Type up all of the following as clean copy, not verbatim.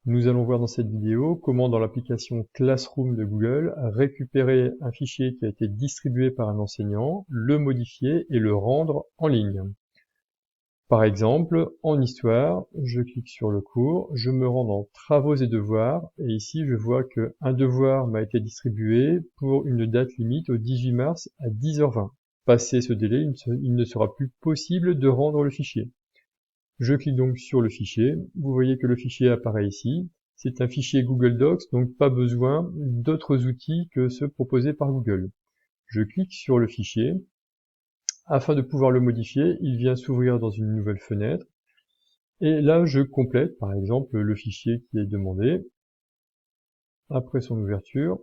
Nous allons voir dans cette vidéo comment dans l'application Classroom de Google récupérer un fichier qui a été distribué par un enseignant, le modifier et le rendre en ligne. Par exemple, en histoire, je clique sur le cours, je me rends dans travaux et devoirs et ici je vois qu'un devoir m'a été distribué pour une date limite au 18 mars à 10h20. Passé ce délai, il ne sera plus possible de rendre le fichier. Je clique donc sur le fichier, vous voyez que le fichier apparaît ici. C'est un fichier Google Docs, donc pas besoin d'autres outils que ceux proposés par Google. Je clique sur le fichier. Afin de pouvoir le modifier, il vient s'ouvrir dans une nouvelle fenêtre. Et là, je complète, par exemple, le fichier qui est demandé. Après son ouverture,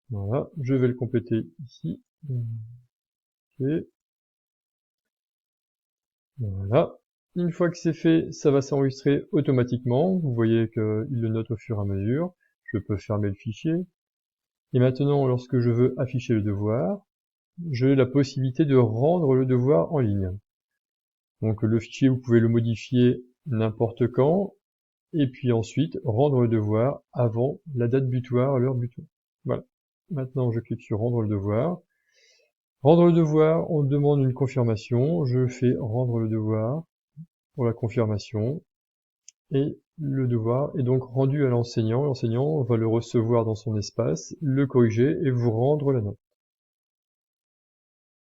voilà, je vais le compléter ici. Ok. Voilà. Une fois que c'est fait, ça va s'enregistrer automatiquement. Vous voyez qu'il le note au fur et à mesure. Je peux fermer le fichier. Et maintenant, lorsque je veux afficher le devoir, j'ai la possibilité de rendre le devoir en ligne. Donc le fichier, vous pouvez le modifier n'importe quand, et puis ensuite rendre le devoir avant la date butoir, l'heure butoir. Voilà. Maintenant, je clique sur rendre le devoir. Rendre le devoir, on demande une confirmation. Je fais rendre le devoir pour la confirmation. Et le devoir est donc rendu à l'enseignant. L'enseignant va le recevoir dans son espace, le corriger et vous rendre la note.